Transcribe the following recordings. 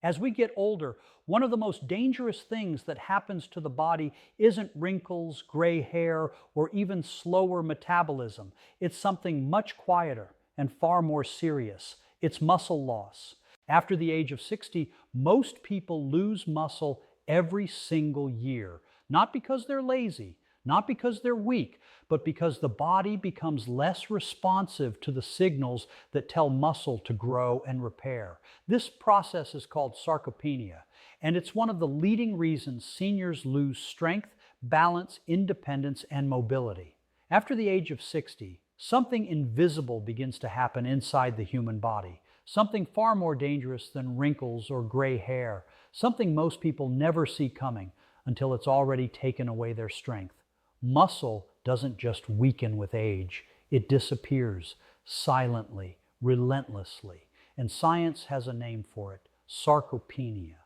As we get older, one of the most dangerous things that happens to the body isn't wrinkles, gray hair, or even slower metabolism. It's something much quieter and far more serious. It's muscle loss. After the age of 60, most people lose muscle every single year, not because they're lazy, not because they're weak, but because the body becomes less responsive to the signals that tell muscle to grow and repair. This process is called sarcopenia, and it's one of the leading reasons seniors lose strength, balance, independence, and mobility. After the age of 60, something invisible begins to happen inside the human body, something far more dangerous than wrinkles or gray hair, something most people never see coming until it's already taken away their strength. Muscle doesn't just weaken with age, it disappears silently, relentlessly, and science has a name for it: sarcopenia.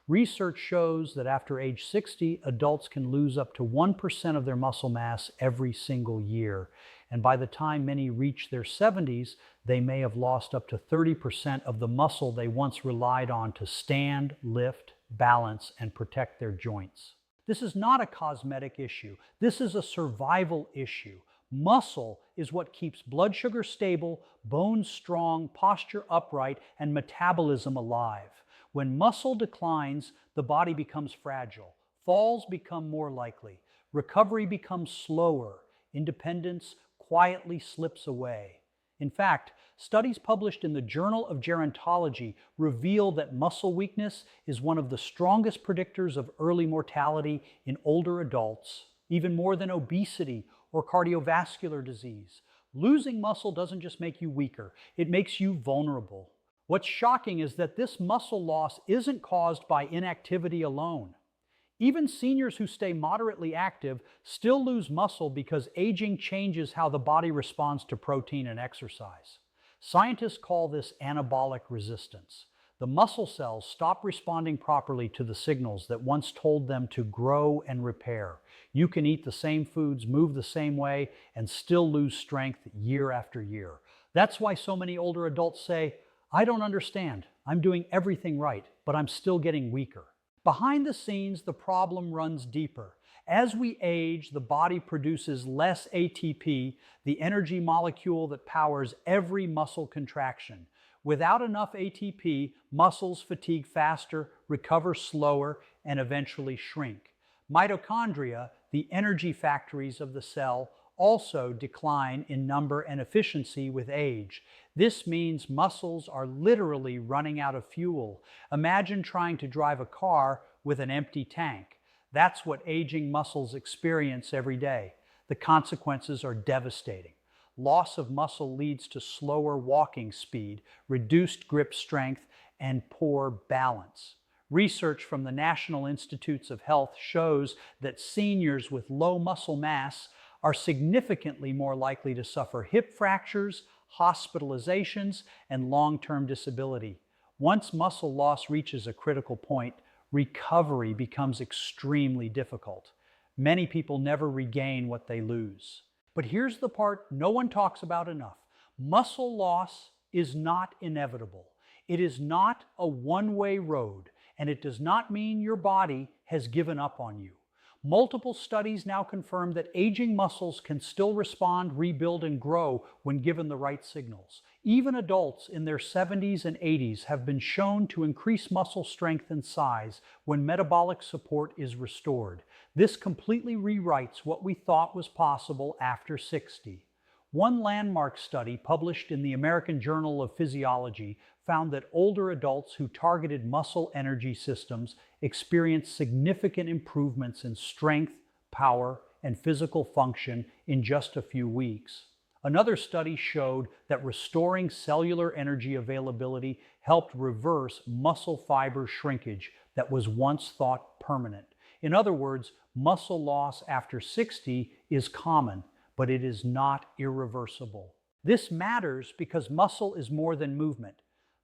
Research shows that after age 60, adults can lose up to 1% of their muscle mass every single year, and by the time many reach their 70s, they may have lost up to 30% of the muscle they once relied on to stand, lift, balance, and protect their joints. This is not a cosmetic issue. This is a survival issue. Muscle is what keeps blood sugar stable, bones strong, posture upright, and metabolism alive. When muscle declines, the body becomes fragile. Falls become more likely. Recovery becomes slower. Independence quietly slips away. In fact, studies published in the Journal of Gerontology reveal that muscle weakness is one of the strongest predictors of early mortality in older adults, even more than obesity or cardiovascular disease. Losing muscle doesn't just make you weaker, it makes you vulnerable. What's shocking is that this muscle loss isn't caused by inactivity alone. Even seniors who stay moderately active still lose muscle because aging changes how the body responds to protein and exercise. Scientists call this anabolic resistance. The muscle cells stop responding properly to the signals that once told them to grow and repair. You can eat the same foods, move the same way, and still lose strength year after year. That's why so many older adults say, "I don't understand. I'm doing everything right, but I'm still getting weaker." Behind the scenes, the problem runs deeper. As we age, the body produces less ATP, the energy molecule that powers every muscle contraction. Without enough ATP, muscles fatigue faster, recover slower, and eventually shrink. Mitochondria, the energy factories of the cell, also decline in number and efficiency with age. This means muscles are literally running out of fuel. Imagine trying to drive a car with an empty tank. That's what aging muscles experience every day. The consequences are devastating. Loss of muscle leads to slower walking speed, reduced grip strength, and poor balance. Research from the National Institutes of Health shows that seniors with low muscle mass are significantly more likely to suffer hip fractures, hospitalizations, and long-term disability. Once muscle loss reaches a critical point, recovery becomes extremely difficult. Many people never regain what they lose. But here's the part no one talks about enough. Muscle loss is not inevitable. It is not a one-way road, and it does not mean your body has given up on you. Multiple studies now confirm that aging muscles can still respond, rebuild, and grow when given the right signals. Even adults in their 70s and 80s have been shown to increase muscle strength and size when metabolic support is restored. This completely rewrites what we thought was possible after 60. One landmark study published in the American Journal of Physiology found that older adults who targeted muscle energy systems experienced significant improvements in strength, power, and physical function in just a few weeks. Another study showed that restoring cellular energy availability helped reverse muscle fiber shrinkage that was once thought permanent. In other words, muscle loss after 60 is common, but it is not irreversible. This matters because muscle is more than movement.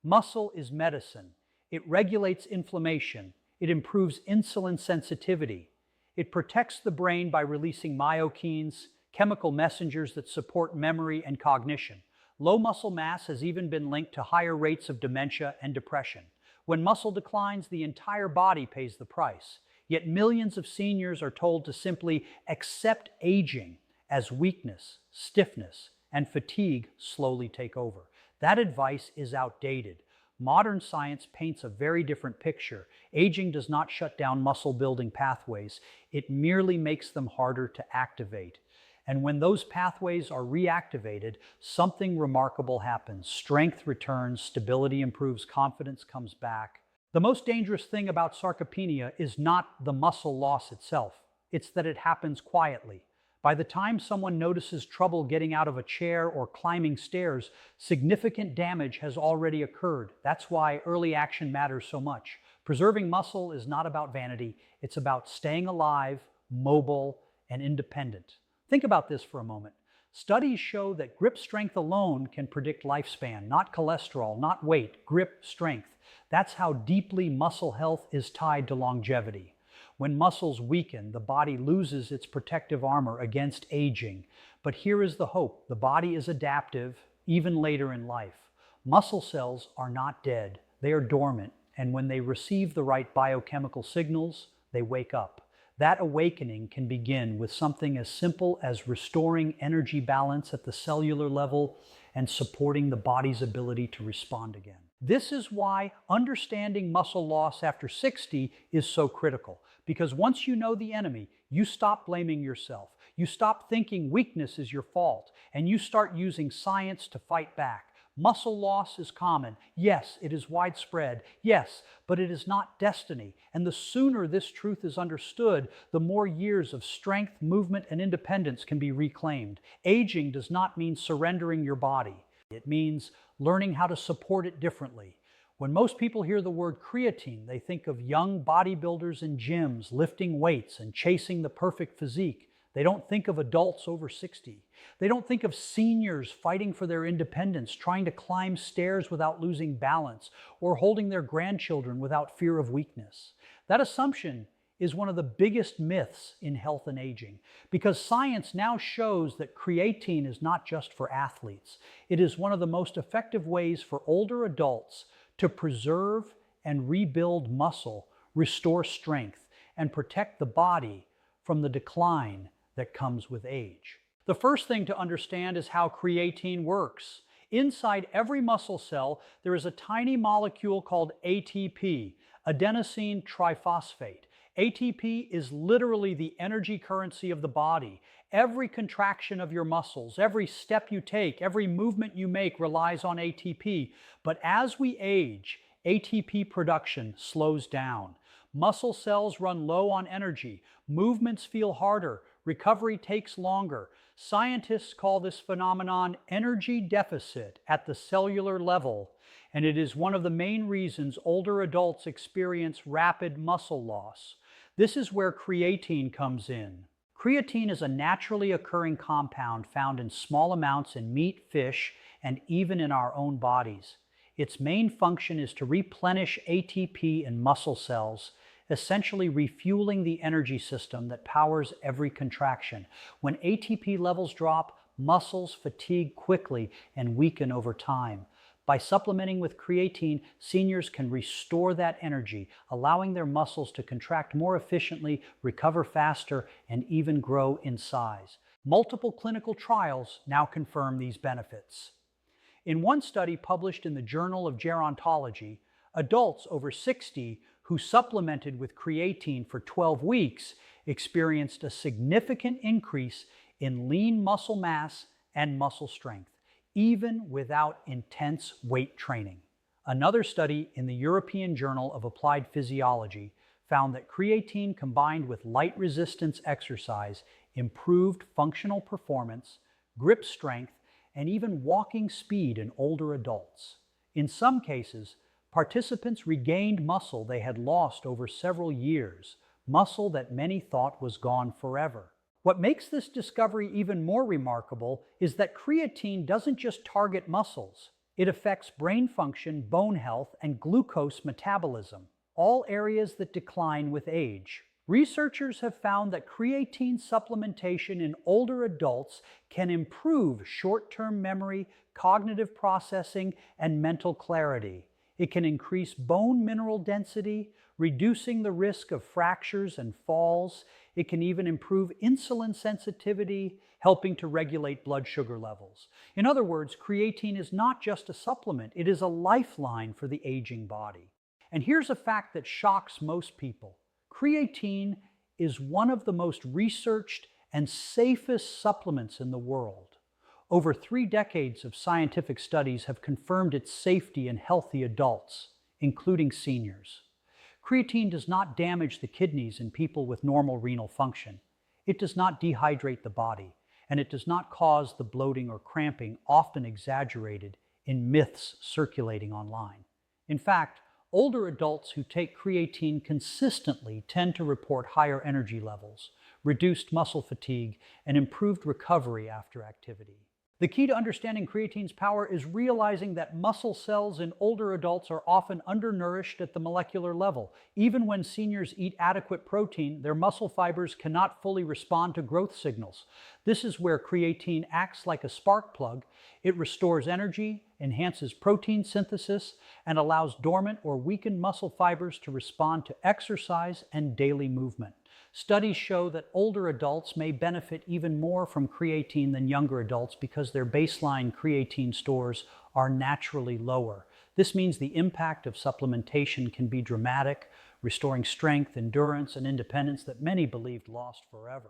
Muscle is medicine. It regulates inflammation. It improves insulin sensitivity. It protects the brain by releasing myokines, chemical messengers that support memory and cognition. Low muscle mass has even been linked to higher rates of dementia and depression. When muscle declines, the entire body pays the price. Yet millions of seniors are told to simply accept aging as weakness, stiffness, and fatigue slowly take over. That advice is outdated. Modern science paints a very different picture. Aging does not shut down muscle-building pathways. It merely makes them harder to activate. And when those pathways are reactivated, something remarkable happens. Strength returns, stability improves, confidence comes back. The most dangerous thing about sarcopenia is not the muscle loss itself. It's that it happens quietly. By the time someone notices trouble getting out of a chair or climbing stairs, significant damage has already occurred. That's why early action matters so much. Preserving muscle is not about vanity. It's about staying alive, mobile, and independent. Think about this for a moment. Studies show that grip strength alone can predict lifespan, not cholesterol, not weight, grip strength. That's how deeply muscle health is tied to longevity. When muscles weaken, the body loses its protective armor against aging. But here is the hope. The body is adaptive, even later in life. Muscle cells are not dead. They are dormant, and when they receive the right biochemical signals, they wake up. That awakening can begin with something as simple as restoring energy balance at the cellular level and supporting the body's ability to respond again. This is why understanding muscle loss after 60 is so critical. Because once you know the enemy, you stop blaming yourself. You stop thinking weakness is your fault, and you start using science to fight back. Muscle loss is common. Yes, it is widespread. Yes, but it is not destiny. And the sooner this truth is understood, the more years of strength, movement, and independence can be reclaimed. Aging does not mean surrendering your body. It means learning how to support it differently. When most people hear the word creatine, they think of young bodybuilders in gyms lifting weights and chasing the perfect physique. They don't think of adults over 60. They don't think of seniors fighting for their independence, trying to climb stairs without losing balance, or holding their grandchildren without fear of weakness. That assumption is one of the biggest myths in health and aging, because science now shows that creatine is not just for athletes. It is one of the most effective ways for older adults to preserve and rebuild muscle, restore strength, and protect the body from the decline that comes with age. The first thing to understand is how creatine works. Inside every muscle cell, there is a tiny molecule called ATP, adenosine triphosphate. ATP is literally the energy currency of the body. Every contraction of your muscles, every step you take, every movement you make relies on ATP. But as we age, ATP production slows down. Muscle cells run low on energy. Movements feel harder. Recovery takes longer. Scientists call this phenomenon energy deficit at the cellular level, and it is one of the main reasons older adults experience rapid muscle loss. This is where creatine comes in. Creatine is a naturally occurring compound found in small amounts in meat, fish, and even in our own bodies. Its main function is to replenish ATP in muscle cells, essentially refueling the energy system that powers every contraction. When ATP levels drop, muscles fatigue quickly and weaken over time. By supplementing with creatine, seniors can restore that energy, allowing their muscles to contract more efficiently, recover faster, and even grow in size. Multiple clinical trials now confirm these benefits. In one study published in the Journal of Gerontology, adults over 60 who supplemented with creatine for 12 weeks experienced a significant increase in lean muscle mass and muscle strength, even without intense weight training. Another study in the European Journal of Applied Physiology found that creatine combined with light resistance exercise improved functional performance, grip strength, and even walking speed in older adults. In some cases, participants regained muscle they had lost over several years, muscle that many thought was gone forever. What makes this discovery even more remarkable is that creatine doesn't just target muscles. It affects brain function, bone health, and glucose metabolism, all areas that decline with age. Researchers have found that creatine supplementation in older adults can improve short-term memory, cognitive processing, and mental clarity. It can increase bone mineral density, reducing the risk of fractures and falls. It can even improve insulin sensitivity, helping to regulate blood sugar levels. In other words, creatine is not just a supplement, it is a lifeline for the aging body. And here's a fact that shocks most people. Creatine is one of the most researched and safest supplements in the world. Over 3 decades of scientific studies have confirmed its safety in healthy adults, including seniors. Creatine does not damage the kidneys in people with normal renal function. It does not dehydrate the body, and it does not cause the bloating or cramping often exaggerated in myths circulating online. In fact, older adults who take creatine consistently tend to report higher energy levels, reduced muscle fatigue, and improved recovery after activity. The key to understanding creatine's power is realizing that muscle cells in older adults are often undernourished at the molecular level. Even when seniors eat adequate protein, their muscle fibers cannot fully respond to growth signals. This is where creatine acts like a spark plug. It restores energy, enhances protein synthesis, and allows dormant or weakened muscle fibers to respond to exercise and daily movement. Studies show that older adults may benefit even more from creatine than younger adults because their baseline creatine stores are naturally lower. This means the impact of supplementation can be dramatic, restoring strength, endurance, and independence that many believed lost forever.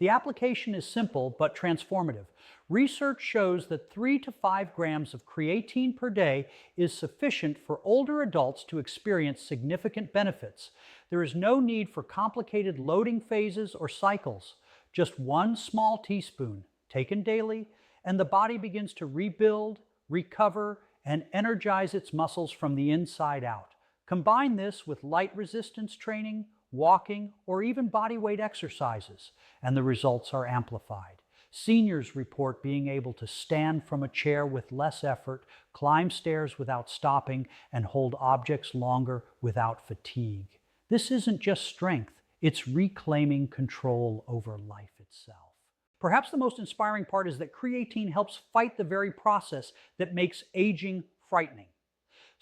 The application is simple but transformative. Research shows that 3 to 5 grams of creatine per day is sufficient for older adults to experience significant benefits. There is no need for complicated loading phases or cycles. Just 1 small teaspoon, taken daily, and the body begins to rebuild, recover, and energize its muscles from the inside out. Combine this with light resistance training, walking, or even bodyweight exercises, and the results are amplified. Seniors report being able to stand from a chair with less effort, climb stairs without stopping, and hold objects longer without fatigue. This isn't just strength, it's reclaiming control over life itself. Perhaps the most inspiring part is that creatine helps fight the very process that makes aging frightening.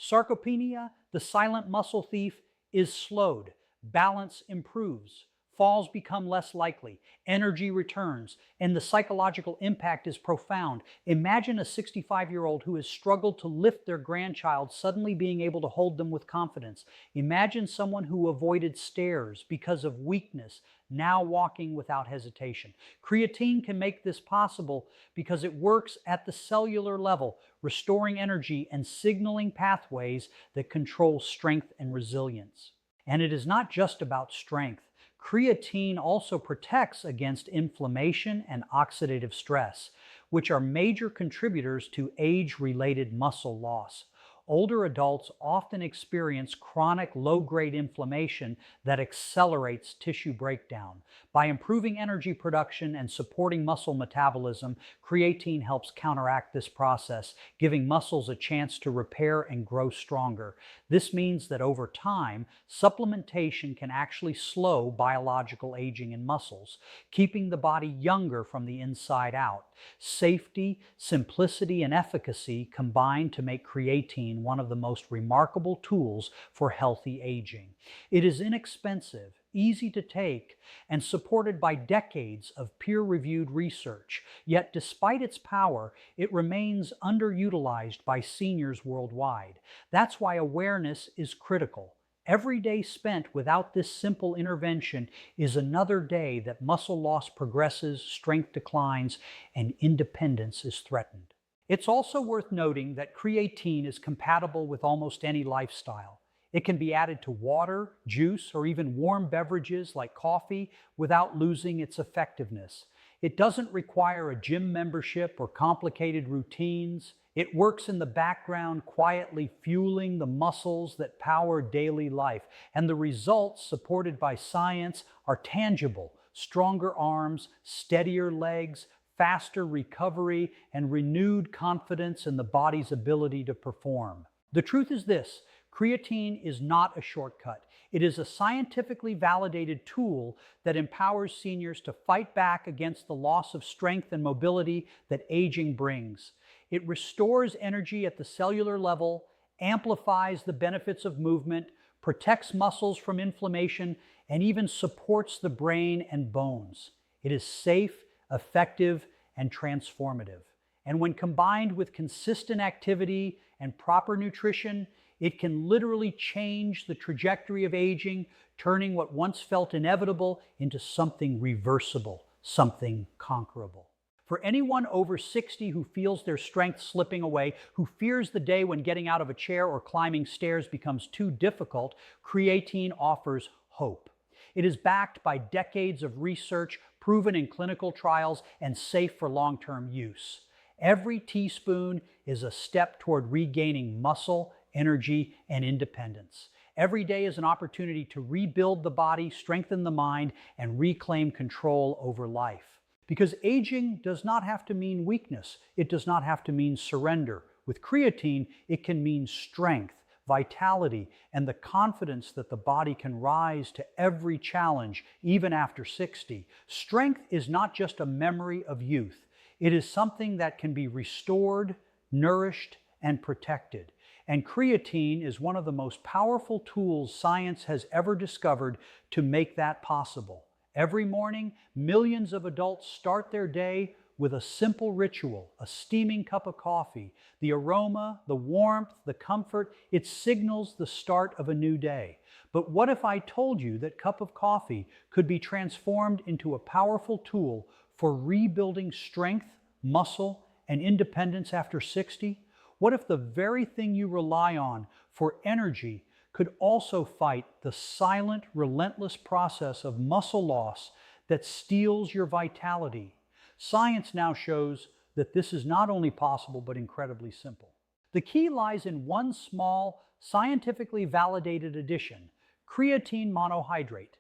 Sarcopenia, the silent muscle thief, is slowed. Balance improves, falls become less likely, energy returns, and the psychological impact is profound. Imagine a 65-year-old who has struggled to lift their grandchild suddenly being able to hold them with confidence. Imagine someone who avoided stairs because of weakness, now walking without hesitation. Creatine can make this possible because it works at the cellular level, restoring energy and signaling pathways that control strength and resilience. And it is not just about strength. Creatine also protects against inflammation and oxidative stress, which are major contributors to age-related muscle loss. Older adults often experience chronic low-grade inflammation that accelerates tissue breakdown. By improving energy production and supporting muscle metabolism, creatine helps counteract this process, giving muscles a chance to repair and grow stronger. This means that over time, supplementation can actually slow biological aging in muscles, keeping the body younger from the inside out. Safety, simplicity, and efficacy combine to make creatine one of the most remarkable tools for healthy aging. It is inexpensive, easy to take, and supported by decades of peer-reviewed research. Yet despite its power, it remains underutilized by seniors worldwide. That's why awareness is critical. Every day spent without this simple intervention is another day that muscle loss progresses, strength declines, and independence is threatened. It's also worth noting that creatine is compatible with almost any lifestyle. It can be added to water, juice, or even warm beverages like coffee without losing its effectiveness. It doesn't require a gym membership or complicated routines. It works in the background, quietly fueling the muscles that power daily life. And the results, supported by science, are tangible. Stronger arms, steadier legs, faster recovery, and renewed confidence in the body's ability to perform. The truth is this: creatine is not a shortcut. It is a scientifically validated tool that empowers seniors to fight back against the loss of strength and mobility that aging brings. It restores energy at the cellular level, amplifies the benefits of movement, protects muscles from inflammation, and even supports the brain and bones. It is safe, effective, and transformative. And when combined with consistent activity and proper nutrition, it can literally change the trajectory of aging, turning what once felt inevitable into something reversible, something conquerable. For anyone over 60 who feels their strength slipping away, who fears the day when getting out of a chair or climbing stairs becomes too difficult, creatine offers hope. It is backed by decades of research, proven in clinical trials, and safe for long-term use. Every teaspoon is a step toward regaining muscle, energy, and independence. Every day is an opportunity to rebuild the body, strengthen the mind, and reclaim control over life. Because aging does not have to mean weakness. It does not have to mean surrender. With creatine, it can mean strength, vitality, and the confidence that the body can rise to every challenge, even after 60. Strength is not just a memory of youth. It is something that can be restored, nourished, and protected. And creatine is one of the most powerful tools science has ever discovered to make that possible. Every morning, millions of adults start their day with a simple ritual, a steaming cup of coffee. The aroma, the warmth, the comfort, it signals the start of a new day. But what if I told you that cup of coffee could be transformed into a powerful tool for rebuilding strength, muscle, and independence after 60? What if the very thing you rely on for energy could also fight the silent, relentless process of muscle loss that steals your vitality? Science now shows that this is not only possible, but incredibly simple. The key lies in one small, scientifically validated addition, creatine monohydrate.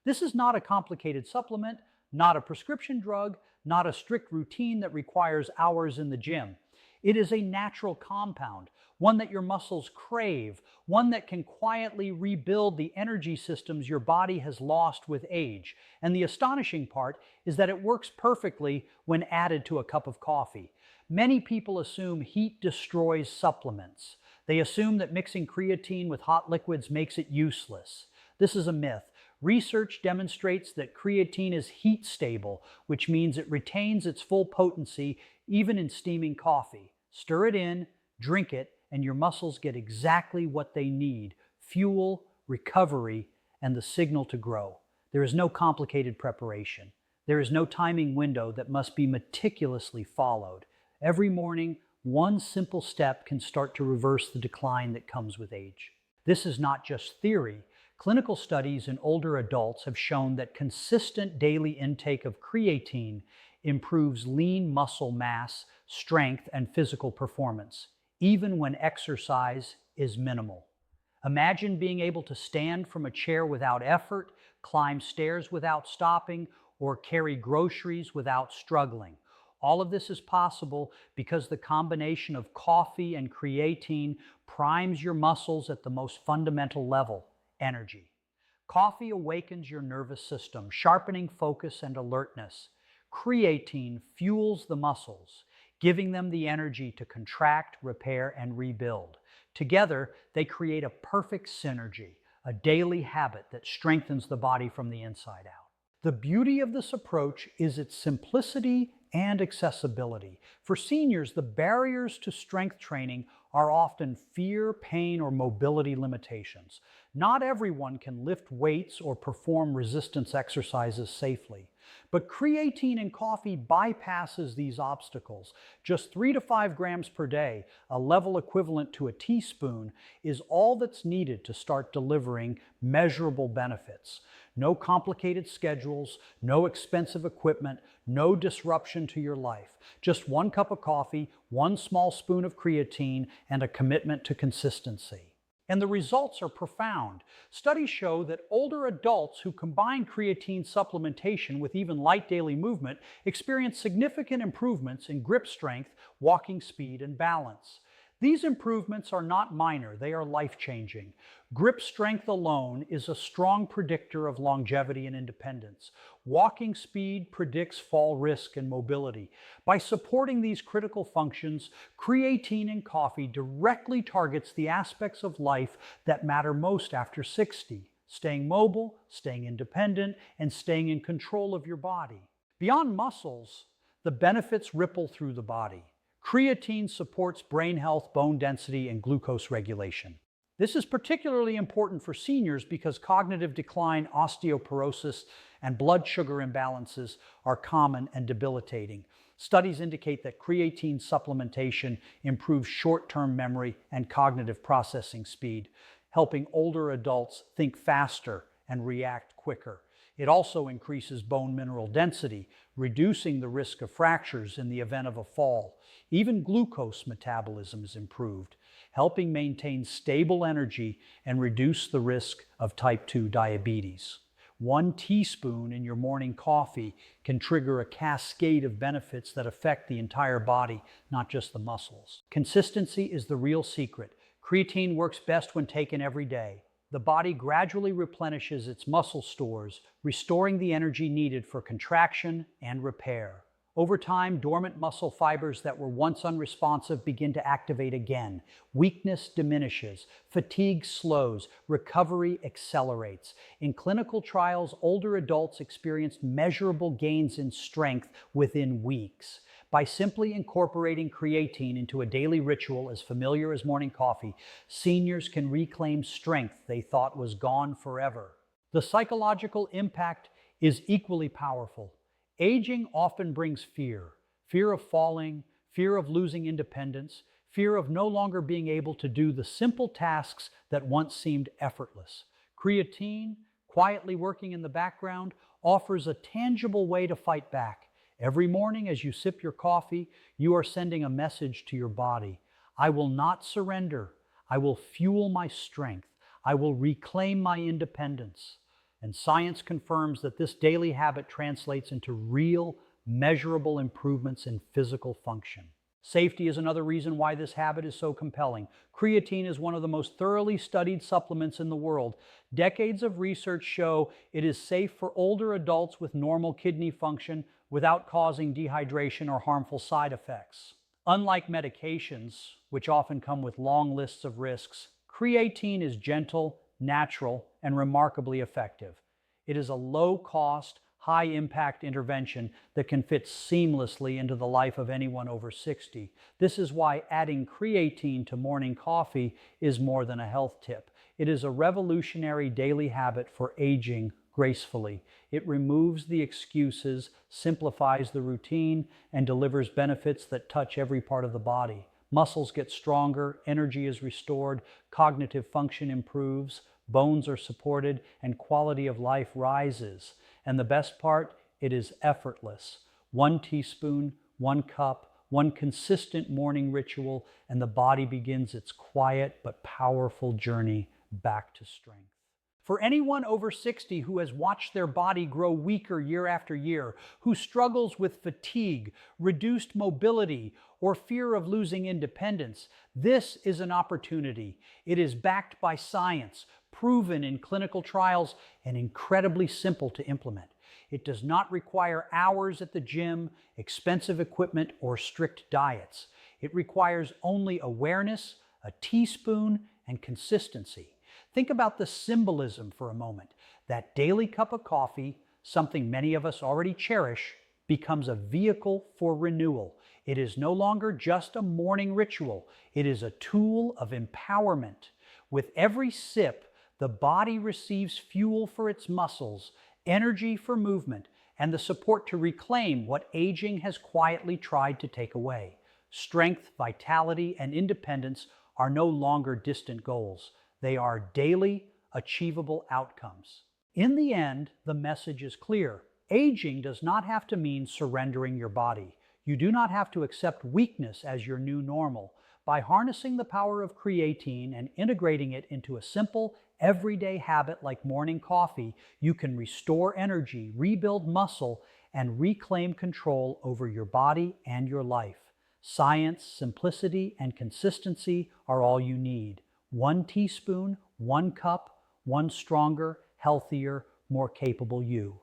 This is not a complicated supplement, not a prescription drug, not a strict routine that requires hours in the gym. It is a natural compound, one that your muscles crave, one that can quietly rebuild the energy systems your body has lost with age. And the astonishing part is that it works perfectly when added to a cup of coffee. Many people assume heat destroys supplements. They assume that mixing creatine with hot liquids makes it useless. This is a myth. Research demonstrates that creatine is heat stable, which means it retains its full potency even in steaming coffee. Stir it in, drink it, and your muscles get exactly what they need: fuel, recovery, and the signal to grow. There is no complicated preparation. There is no timing window that must be meticulously followed. Every morning, one simple step can start to reverse the decline that comes with age. This is not just theory. Clinical studies in older adults have shown that consistent daily intake of creatine improves lean muscle mass, strength, and physical performance, even when exercise is minimal. Imagine being able to stand from a chair without effort, climb stairs without stopping, or carry groceries without struggling. All of this is possible because the combination of coffee and creatine primes your muscles at the most fundamental level: energy. Coffee awakens your nervous system, sharpening focus and alertness. Creatine fuels the muscles, giving them the energy to contract, repair, and rebuild. Together, they create a perfect synergy, a daily habit that strengthens the body from the inside out. The beauty of this approach is its simplicity and accessibility. For seniors, the barriers to strength training are often fear, pain, or mobility limitations. Not everyone can lift weights or perform resistance exercises safely. But creatine in coffee bypasses these obstacles. Just 3 to 5 grams per day, a level equivalent to a teaspoon, is all that's needed to start delivering measurable benefits. No complicated schedules, no expensive equipment, no disruption to your life. Just 1 cup of coffee, 1 small spoon of creatine, and a commitment to consistency. And the results are profound. Studies show that older adults who combine creatine supplementation with even light daily movement experience significant improvements in grip strength, walking speed, and balance. These improvements are not minor, they are life-changing. Grip strength alone is a strong predictor of longevity and independence. Walking speed predicts fall risk and mobility. By supporting these critical functions, creatine in coffee directly targets the aspects of life that matter most after 60. Staying mobile, staying independent, and staying in control of your body. Beyond muscles, the benefits ripple through the body. Creatine supports brain health, bone density, and glucose regulation. This is particularly important for seniors because cognitive decline, osteoporosis, and blood sugar imbalances are common and debilitating. Studies indicate that creatine supplementation improves short-term memory and cognitive processing speed, helping older adults think faster and react quicker. It also increases bone mineral density, reducing the risk of fractures in the event of a fall. Even glucose metabolism is improved, helping maintain stable energy and reduce the risk of type 2 diabetes. 1 teaspoon in your morning coffee can trigger a cascade of benefits that affect the entire body, not just the muscles. Consistency is the real secret. Creatine works best when taken every day. The body gradually replenishes its muscle stores, restoring the energy needed for contraction and repair. Over time, dormant muscle fibers that were once unresponsive begin to activate again. Weakness diminishes, fatigue slows, recovery accelerates. In clinical trials, older adults experienced measurable gains in strength within weeks. By simply incorporating creatine into a daily ritual as familiar as morning coffee, seniors can reclaim strength they thought was gone forever. The psychological impact is equally powerful. Aging often brings fear. Fear of falling, fear of losing independence, fear of no longer being able to do the simple tasks that once seemed effortless. Creatine, quietly working in the background, offers a tangible way to fight back. Every morning as you sip your coffee, you are sending a message to your body. I will not surrender. I will fuel my strength. I will reclaim my independence. And science confirms that this daily habit translates into real, measurable improvements in physical function. Safety is another reason why this habit is so compelling. Creatine is one of the most thoroughly studied supplements in the world. Decades of research show it is safe for older adults with normal kidney function without causing dehydration or harmful side effects. Unlike medications, which often come with long lists of risks, creatine is gentle, natural, and remarkably effective. It is a low-cost, high-impact intervention that can fit seamlessly into the life of anyone over 60. This is why adding creatine to morning coffee is more than a health tip. It is a revolutionary daily habit for aging gracefully. It removes the excuses, simplifies the routine, and delivers benefits that touch every part of the body. Muscles get stronger, energy is restored, cognitive function improves, bones are supported, and quality of life rises. And the best part, it is effortless. 1 teaspoon, 1 cup, 1 consistent morning ritual, and the body begins its quiet but powerful journey back to strength. For anyone over 60 who has watched their body grow weaker year after year, who struggles with fatigue, reduced mobility, or fear of losing independence, this is an opportunity. It is backed by science, proven in clinical trials, and incredibly simple to implement. It does not require hours at the gym, expensive equipment, or strict diets. It requires only awareness, a teaspoon, and consistency. Think about the symbolism for a moment. That daily cup of coffee, something many of us already cherish, becomes a vehicle for renewal. It is no longer just a morning ritual. It is a tool of empowerment. With every sip, the body receives fuel for its muscles, energy for movement, and the support to reclaim what aging has quietly tried to take away. Strength, vitality, and independence are no longer distant goals. They are daily, achievable outcomes. In the end, the message is clear. Aging does not have to mean surrendering your body. You do not have to accept weakness as your new normal. By harnessing the power of creatine and integrating it into a simple, everyday habit like morning coffee, you can restore energy, rebuild muscle, and reclaim control over your body and your life. Science, simplicity, and consistency are all you need. 1 teaspoon, 1 cup, one stronger, healthier, more capable you.